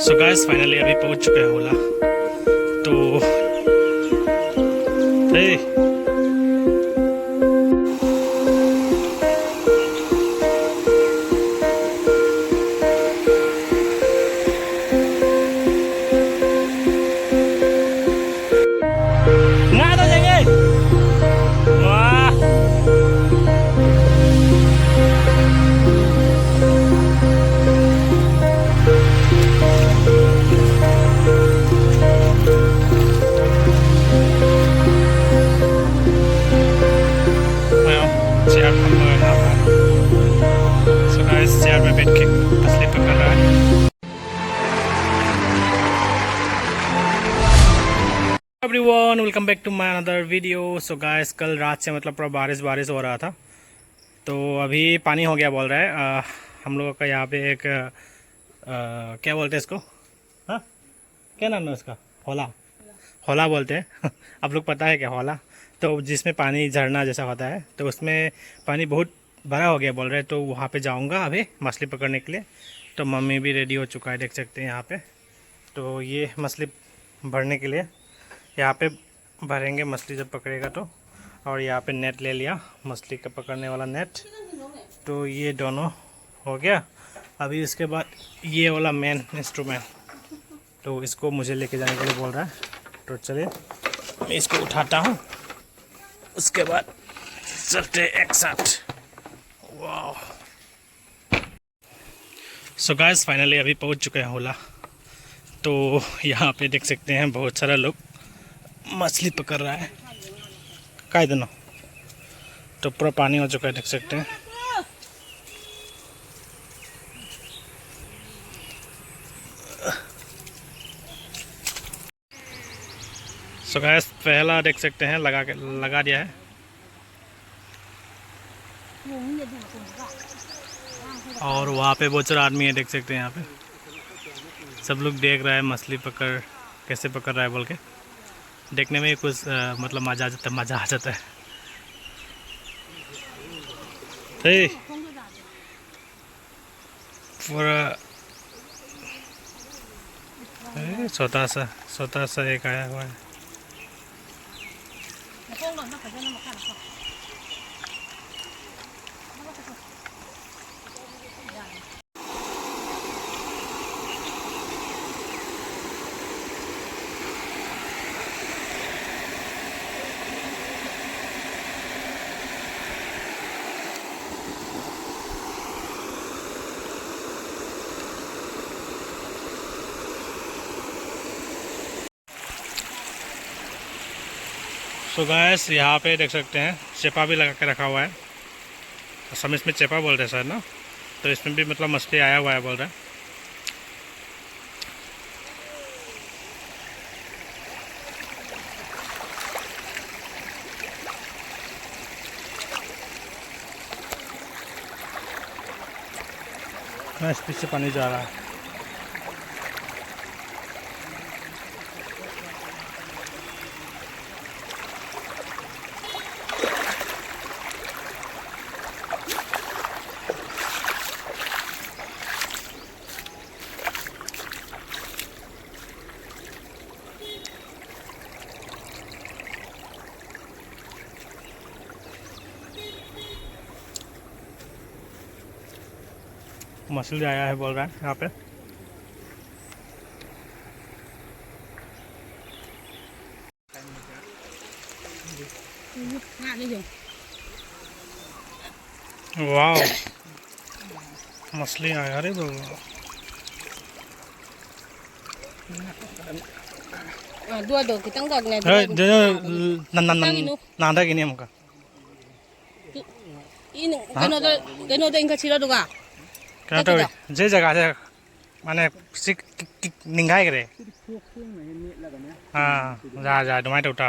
So guys finally अभी पहुंच चुके हैं ओला। तो हे ना तो जाएंगे। वाह चेयर हम लोग यहाँ पर। सो गाइस चेयर में बैठ के मछली पकड़ रहा है। Everyone welcome back to my another video. So guys कल रात से मतलब पूरा बारिश बारिश हो रहा था, तो अभी पानी हो गया बोल रहा है। हम लोगों का यहाँ पे एक क्या बोलते हैं इसको, हाँ क्या नाम है उसका, हौला हौला बोलते हैं आप लोग पता है क्या हौला? तो जिसमें पानी झरना जैसा होता है, तो उसमें पानी बहुत भरा हो गया बोल रहे हैं। तो वहाँ पे जाऊँगा अभी मछली पकड़ने के लिए। तो मम्मी भी रेडी हो चुका है, देख सकते हैं यहाँ पे। तो ये मछली भरने के लिए यहाँ पे भरेंगे मछली जब पकड़ेगा तो। और यहाँ पे नेट ले लिया, मछली का पकड़ने वाला नेट। तो ये दोनों हो गया। अभी इसके बाद ये वाला मेन इंस्ट्रूमेंट, तो इसको मुझे लेके जाने के लिए बोल रहा है। तो चलिए मैं इसको उठाता हूँ, उसके बाद चलते एक साथ। वाह सो गाइस फाइनली अभी पहुँच चुके हैं ओला। तो यहाँ पे देख सकते हैं बहुत सारा लोग मछली पकड़ रहा है। काय दोनों तो पूरा पानी हो चुका है, देख सकते हैं। सो गाइस पहला देख सकते हैं लगा दिया है। और वहाँ पे बहुत सारा आदमी है, देख सकते हैं। यहाँ पे सब लोग देख रहा है मछली पकड़ कैसे पकड़ रहा है बोल के। देखने में कुछ मतलब मज़ा आ जाता है। पूरा छोटा सा एक आया हुआ है। तो गैस यहाँ पे देख सकते हैं चेपा भी लगा के रखा हुआ है। असम इसमें चेपा बोलते हैं सर ना। तो इसमें भी मतलब मछली आया हुआ है बोल रहे हैं। इस पीछे पानी जा रहा है। मछली आया है बोल रहा है यहाँ पे। वाह मछली आया रे बाबा। Dua dong, kita enggak ngeliat nanda gini muka. ini kan ada yang kecil tuh kak. क्या तो जे जगह से माने सिक निंगाई करे। हाँ जा जा तुम्हारे तो उठा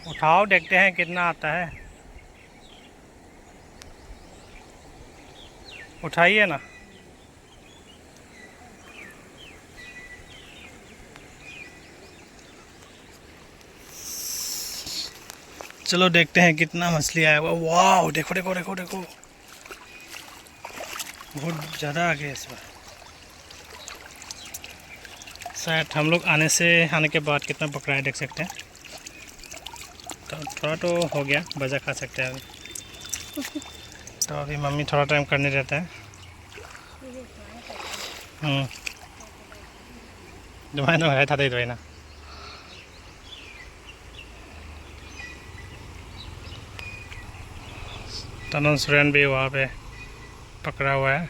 उठाओ, देखते हैं कितना आता है। उठाइए ना। चलो देखते हैं कितना मछली आया हुआ। वाह, देखो देखो देखो देखो, बहुत ज़्यादा आ गया इस बार। शायद हम लोग आने के बाद कितना पकड़ा है देख सकते हैं। तो थोड़ा तो हो गया, बजा खा सकते हैं अभी। तो अभी मम्मी थोड़ा टाइम करने देता है। दुबारा तो है था दे दो ना। तनन सुरेन भी वहाँ पे पकड़ा हुआ है।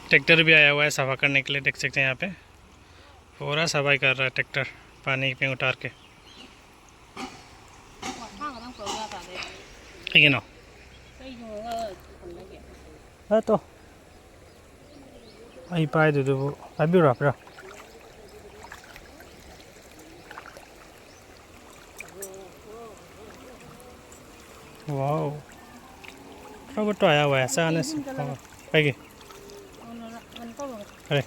ट्रैक्टर भी आया हुआ है सफा करने के लिए, देख सकते हैं यहाँ पे पूरा सफाई कर रहा है ट्रैक्टर पानी पे उतार के। ठीक है ना। तो आई पाए दो वो अभी रख रहा। वाह, थोड़ा तो आया हुआ है ऐसा आने से पाएगी। अरे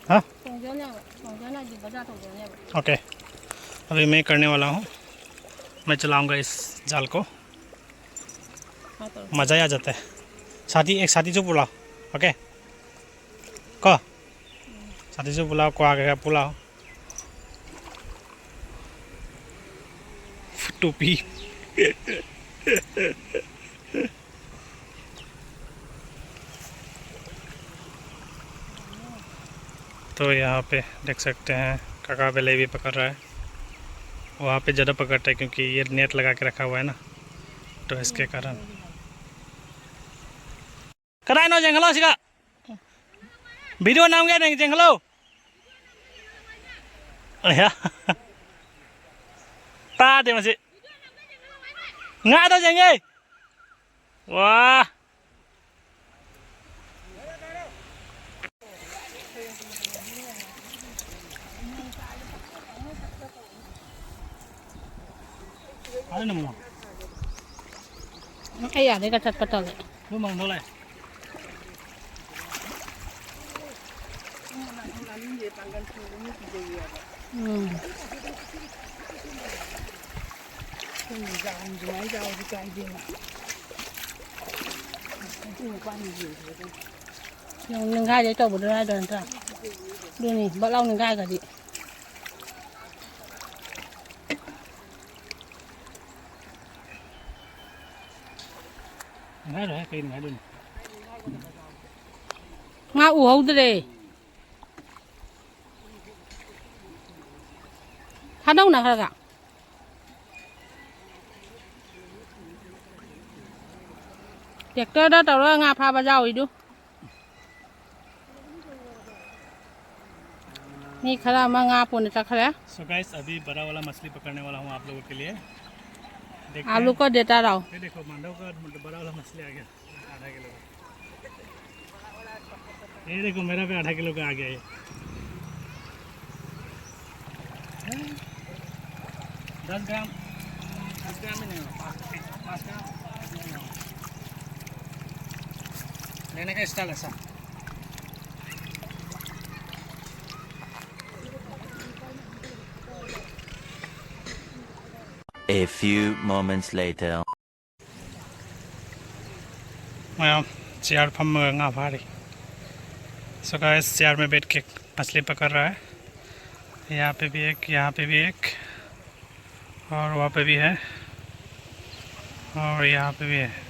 हाँ, ओके, अभी मैं करने वाला हूँ। मैं चलाऊँगा इस जाल को, मज़ा ही आ जाता है। एक साथी जो पुलाव, ओके को साथी जो पुलाव को आ गया पुलाव टोपी। तो यहाँ पे देख सकते हैं काका बेले भी पकड़ रहा है। वहाँ पे ज़्यादा पकड़ता है क्योंकि ये नेट लगा के रखा हुआ है ना, तो इसके कारण। कराए नो जंगलो सिका वीडियो नाम क्या नहीं जंगलो या ता दे मसे ngã thôi Dành ơi. Wow. Ada nemu. Iya, dia kecat betul. Lu mang đâu lại? Nâng gai để cho một đứa đơn ra. Đưa này, bao lâu nâng gai cả chị. Ngay rồi, cây ngay luôn. Nga ủ hấu đây. Hà đông nào hả cả? Tiệc cơ đó tao đó Nga pha bà giàu đi đu. नहीं खरा मंगा पुण्य का खरा। So guys, अभी बड़ा वाला मछली पकड़ने वाला हूँ आप लोगों के लिए। आलू को देता रहो। ये देखो मांडव का बड़ा वाला मछली आ गया, आधा किलो का। ये देखो मेरा पे आधा किलो का आ गया ये। 10 ग्राम भी नहीं होगा, 5 ग्राम लेने का स्टाइल ऐसा। A few moments later. मैं चेयर पर मंगा पा रही। सो गाइस, चेयर में बैठ के मछली पकड़ रहा है। यहाँ पे भी एक, यहाँ पे भी एक, और वहाँ पे भी है, और यहाँ पे भी है।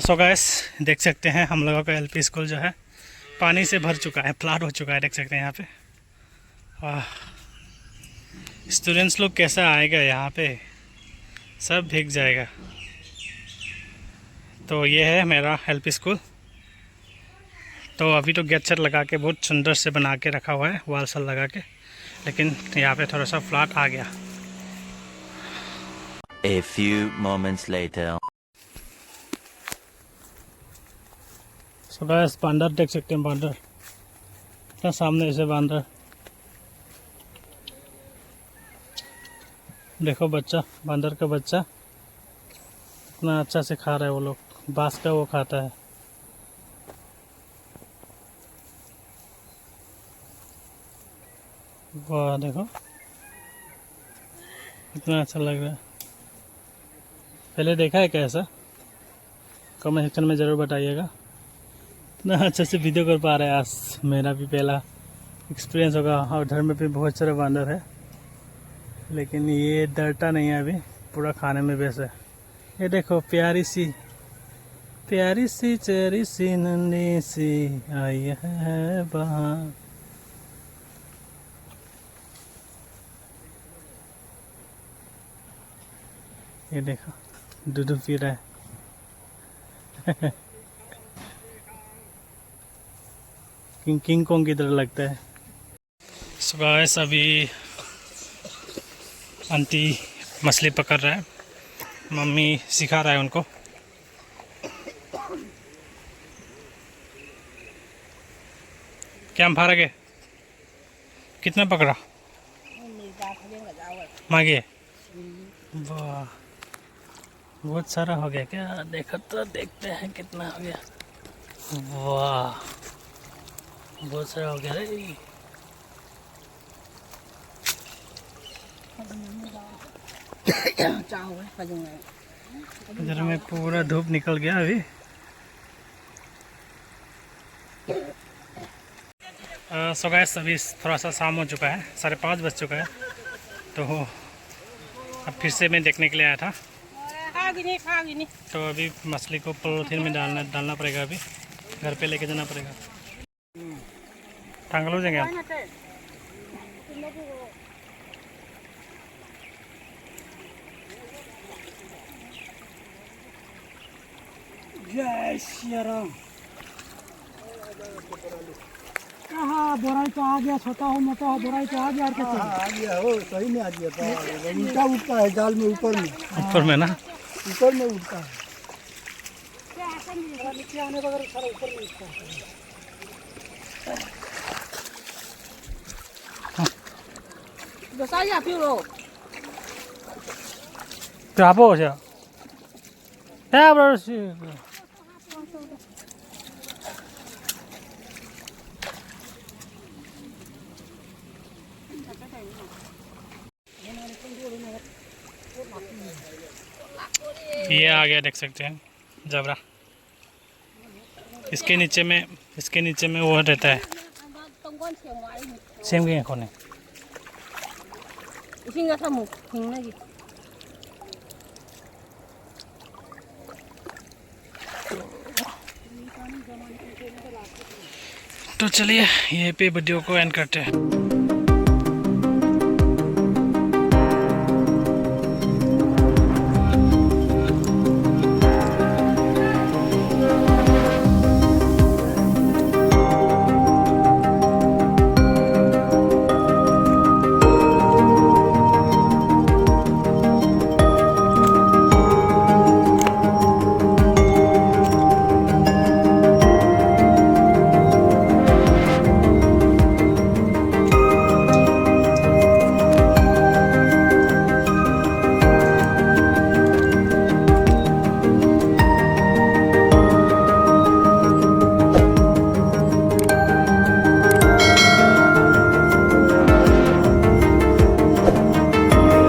सो गाइस, देख सकते हैं हम लोगों का एलपी स्कूल जो है पानी से भर चुका है, फ्लड हो चुका है। देख सकते हैं यहाँ पे। स्टूडेंट्स लोग कैसा आएगा यहाँ पे, सब भीग जाएगा। तो ये है मेरा एलपी स्कूल। तो अभी तो गेट सेट लगा के बहुत सुंदर से बना के रखा हुआ है, वाल सल लगा के, लेकिन यहाँ पे थोड़ा सा फ्लैट आ गया। A few moments later. So guys बंदर देख सकते हैं, बंदर इतना सामने से बंदर। देखो बच्चा, बंदर का बच्चा इतना अच्छा से खा रहा है। वो लोग बांस का वो खाता है। वाह देखो इतना अच्छा लग रहा है। पहले देखा है कैसा? कमेंट सेक्शन में ज़रूर बताइएगा। इतना अच्छे से वीडियो कर पा रहे हैं आज, मेरा भी पहला एक्सपीरियंस होगा। और घर में भी बहुत सारे बंदर है, लेकिन ये डरता नहीं है, अभी पूरा खाने में व्यस्त है। ये देखो प्यारी सी चेरी सी नन्ही सी आई है बहार। ये देखो दूध पी रहा है। किंग कोंग की तरह लगता है। सो गाइस अभी आंटी मछली पकड़ रहा है, मम्मी सिखा रहा है उनको। क्या हम फारा गए? कितना पकड़ा? मांगे? वाह बहुत सारा हो गया क्या? देखो तो देखते हैं कितना हो गया। वाह बहुत सारा हो गया रे। इधर में पूरा धूप निकल गया अभी। सो गाइस अभी थोड़ा सा शाम हो चुका है, 5:30 बज चुका है। तो अब फिर से मैं देखने के लिए आया था। तो अभी मछली को पॉलीथीन में डालना पड़ेगा। अभी घर पे लेके जाना पड़ेगा। टांगल हो जाएंगे आप। जय श्री राम। कहाँ बोराई तो आ गया, छोटा हो मोटा हो बोराई तो आ गया। आ गया हो, सही में आ गया था। उल्टा उठता है जाल में, ऊपर में ना ऊपर में उठता है। नीचे आने बगैर सारा ऊपर में उठता है। बसा या फिर रो क्या हो गया? क्या बरसी? ये आ गया, देख सकते हैं जबरा। इसके नीचे में वो रहता है सेम के खोने। तो चलिए यहीं पे वीडियो को एंड करते हैं।